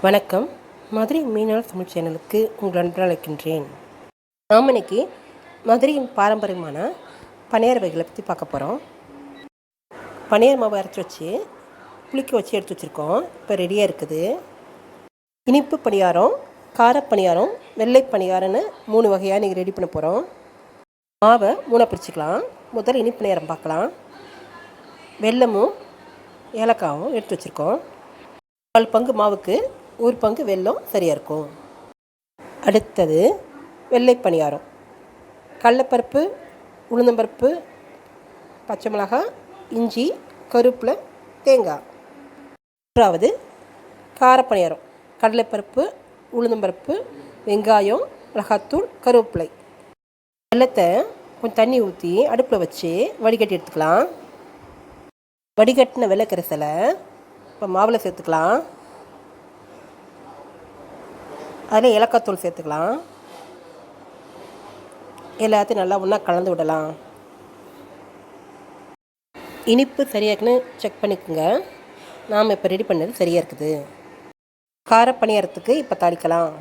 வணக்கம். மதுரை மீனவர் தமிழ் சேனலுக்கு உங்கள் அன்புடன் அழைக்கின்றேன். நாம் இன்னைக்கு மதுரையின் பாரம்பரியமான பணியார வகைகளை பற்றி பார்க்க போகிறோம். பணியார மாவு அரைச்சி வச்சு புளிக்க வச்சு எடுத்து வச்சுருக்கோம். இப்போ ரெடியாக இருக்குது. இனிப்பு பணியாரம், கார பணியாரம், வெள்ளை பணியாரம்னு 3 வகையாக இன்றைக்கி ரெடி பண்ண போகிறோம். மாவை 3 பிரிச்சுக்கலாம். முதல் இனிப்பு பணியாரம் பார்க்கலாம். வெல்லமும் ஏலக்காவும் எடுத்து வச்சுருக்கோம். 4 பங்கு மாவுக்கு 1 பங்கு வெல்லம் சரியாக இருக்கும். அடுத்தது வெள்ளை பணியாரம், கடலைப்பருப்பு, உளுந்தம்பருப்பு, பச்சை மிளகாய், இஞ்சி, கருவேப்பிலை, தேங்காய். 3வது கார பணியாரம், கடலைப்பருப்பு, உளுந்தம்பருப்பு, வெங்காயம், மிளகாத்தூள், கருவேப்பிலை. வெல்லத்தை கொஞ்சம் தண்ணி ஊற்றி அடுப்பில் வச்சு வடிகட்டி எடுத்துக்கலாம். வடிகட்டின வெள்ளை கரைசலை இப்போ மாவில் சேர்த்துக்கலாம். அதில் ஏலக்காய் சேர்த்துக்கலாம். எல்லாத்தையும் நல்லா ஒன்றா கலந்து விடலாம். இனிப்பு சரியாக இருக்குன்னு செக் பண்ணிக்கோங்க. நாம் இப்போ ரெடி பண்ணது சரியாக இருக்குது. கார பணியாரத்துக்கு இப்போ தாளிக்கலாம்.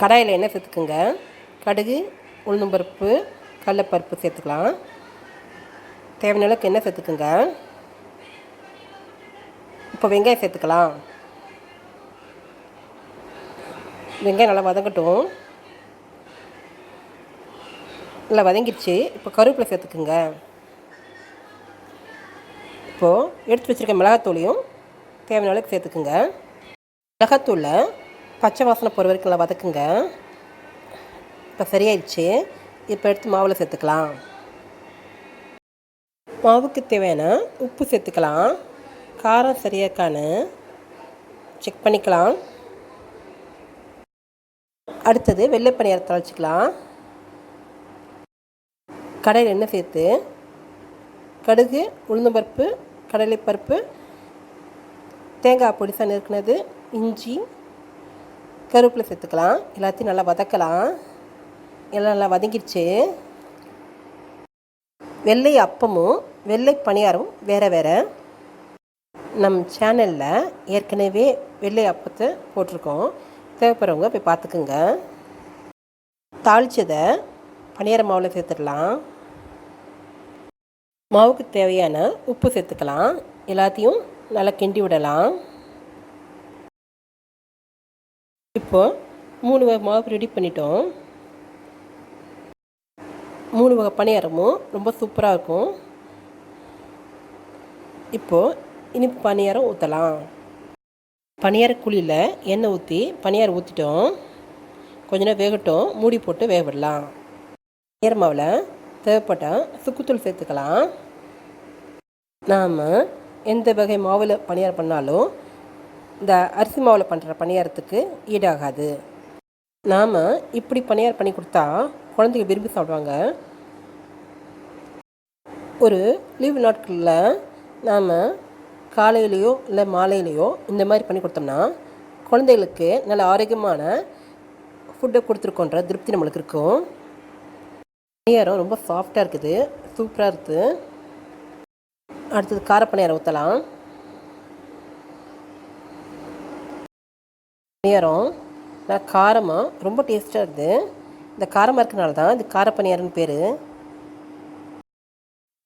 கடாயில் எண்ணெய் சேர்த்துக்குங்க. கடுகு, உளுந்தம்பருப்பு, கடலைப்பருப்பு சேர்த்துக்கலாம். தேவையான அளவுக்கு எண்ணெய் சேர்த்துக்குங்க. இப்போ வெங்காயம் சேர்த்துக்கலாம். வெங்காயம் நல்லா வதங்கட்டும். நல்லா வதங்கிடுச்சு. இப்போ கருவேப்பிலை சேர்த்துக்குங்க. இப்போது எடுத்து வச்சுருக்க மிளகாத்தூளையும் தேவையான அளவுக்கு சேர்த்துக்குங்க. மிளகாத்தூளில் பச்சை வாசனை போகிற வரைக்கும் நல்லா வதக்குங்க. இப்போ சரியாயிடுச்சு. இப்போ எடுத்து மாவில் சேர்த்துக்கலாம். மாவுக்கு தேவையான உப்பு சேர்த்துக்கலாம். காரம் சரியாக்கான்னு செக் பண்ணிக்கலாம். அடுத்தது வெள்ளை பணியாரத்தை வச்சுக்கலாம். கடையில் எண்ணெய் சேர்த்து கடுகு, உளுந்தம்பருப்பு, கடலைப்பருப்பு, தேங்காய் பொடிசாக நறுக்குனது, இஞ்சி, கருவேப்பிலை சேர்த்துக்கலாம். எல்லாத்தையும் நல்லா வதக்கலாம். எல்லாம் நல்லா வதங்கிடுச்சு. வெள்ளை அப்பமும் வெள்ளை பணியாரமும் வேறு வேறு. நம் சேனலில் ஏற்கனவே வெள்ளை அப்பத்தை போட்டிருக்கோம். தேவைப்படுறவங்க போய் பார்த்துக்குங்க. தாளித்ததை பணியார மாவில் சேர்த்துடலாம். மாவுக்கு தேவையான உப்பு சேர்த்துக்கலாம். எல்லாத்தையும் நல்லா கிண்டி விடலாம். இப்போது 3 வகை மாவு ரெடி பண்ணிட்டோம். 3 வகை பணியாரமும் ரொம்ப சூப்பராக இருக்கும். இப்போது இனிப்பு பணியாரம் ஊற்றலாம். பணியார குழியில் எண்ணெய் ஊற்றி பணியாரம் ஊற்றிட்டோம். கொஞ்ச நேரம் வேகட்டும். மூடி போட்டு வேக விடலாம். பணியார மாவில் தேவைப்பட்டால் சுக்குத்தூள் சேர்த்துக்கலாம். நாம் எந்த வகை மாவில் பணியாரம் பண்ணாலும் இந்த அரிசி மாவில் பண்ணுற பணியாரத்துக்கு ஈடாகாது. நாம் இப்படி பணியாரம் பண்ணி கொடுத்தா குழந்தைங்க விரும்பி சாப்பிடுவாங்க. ஒரு லீவு நாட்களில் நாம் காலையிலையோ இல்லை மாலையிலையோ இந்த மாதிரி பண்ணி கொடுத்தோம்னா குழந்தைகளுக்கு நல்ல ஆரோக்கியமான ஃபுட்டை கொடுத்துருக்கோன்ற திருப்தி நம்மளுக்கு இருக்கும். பணியாரம் ரொம்ப சாஃப்டாக இருக்குது. சூப்பராக இருக்குது. அடுத்தது கார பணியாரம் ஊற்றலாம். பணியாரம் நல்லா காரமாக ரொம்ப டேஸ்ட்டாக இருக்குது. இந்த காரமாக இருக்கிறனால தான் இது கார பணியாரம்னு பேர்.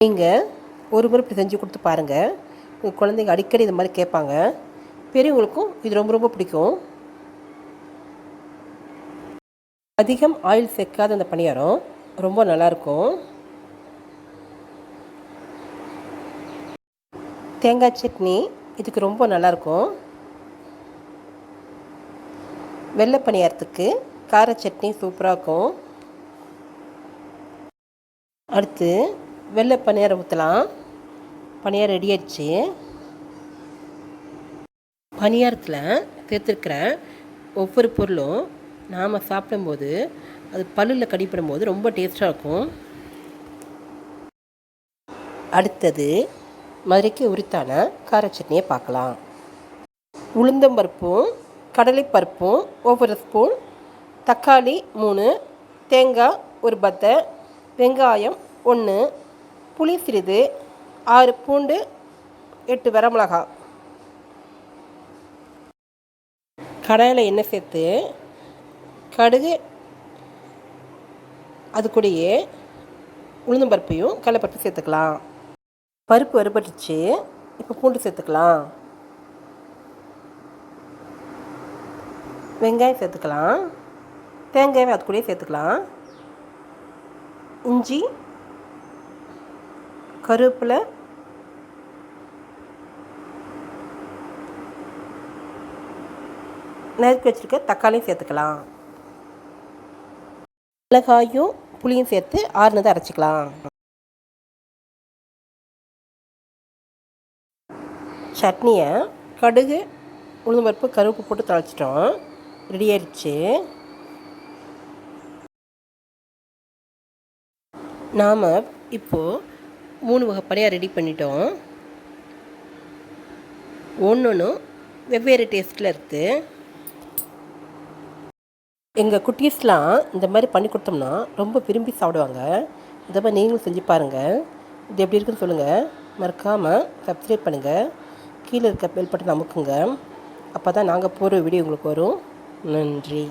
நீங்கள் ஒரு முறை இப்படி செஞ்சு கொடுத்து பாருங்கள். உங்கள் குழந்தைங்க அடிக்கடி இது மாதிரி கேட்பாங்க. பெரியவங்களுக்கும் இது ரொம்ப ரொம்ப பிடிக்கும். அதிகம் ஆயில் சேர்க்காத அந்த பணியாரம் ரொம்ப நல்லாயிருக்கும். தேங்காய் சட்னி இதுக்கு ரொம்ப நல்லாயிருக்கும். வெள்ளை பணியாரத்துக்கு கார சட்னி சூப்பராக இருக்கும். அடுத்து வெள்ளை பணியாரம் ஊற்றலாம். பணியாரம் ரெடி ஆயிடுச்சு. பணியாரத்தில் சேர்த்துருக்கிற ஒவ்வொரு பொருளும் நாம் சாப்பிடும்போது அது பல்லில் கடிப்படும்போது ரொம்ப டேஸ்ட்டாக இருக்கும். அடுத்தது மதுரைக்கு உரித்தான கார சட்னியை பார்க்கலாம். உளுந்தம்பருப்பும் கடலைப்பருப்பும் ஒவ்வொரு ஸ்பூன், தக்காளி 3, தேங்காய் 1 பத்தை, வெங்காயம் 1, புளி சிறிது, 6 பூண்டு, 8 வரமிளகாய். கடாயில் எண்ணெய் சேர்த்து கடுகு அது கூடயே உளுந்தம்பருப்பையும் கடலைப்பருப்பு சேர்த்துக்கலாம். பருப்பு வறுபட்டுச்சு. இப்போ பூண்டு சேர்த்துக்கலாம். வெங்காயம் சேர்த்துக்கலாம். தேங்காயை அது கூடயே சேர்த்துக்கலாம். இஞ்சி, கருவேப்பிலை, நறுக்கி வச்சுருக்க தக்காளியும் சேர்த்துக்கலாம். மிளகாயும் புளியும் சேர்த்து ஆறுனதை அரைச்சிக்கலாம். சட்னியை கடுகு உளுந்தம்பருப்பு கருவேப்பு போட்டு தாளிச்சிட்டோம். ரெடி ஆயிடுச்சு. நாம் இப்போது 3 வகை பனியாரம் ரெடி பண்ணிட்டோம். ஒன்றும் வெவ்வேறு டேஸ்ட்டில் இருக்குது. எங்கள் குட்டீஸ்லாம் இந்த மாதிரி பண்ணி கொடுத்தோம்னா ரொம்ப விரும்பி சாப்பிடுவாங்க. இந்த மாதிரி நீங்களும் செஞ்சு பாருங்கள். இது எப்படி இருக்குன்னு சொல்லுங்கள். மறக்காமல் சப்ஸ்கிரைப் பண்ணுங்கள். கீழே இருக்க பெல் பட்டன் அமுக்குங்க. அப்போ தான் நாங்கள் போகிற வீடியோ உங்களுக்கு வரும். நன்றி.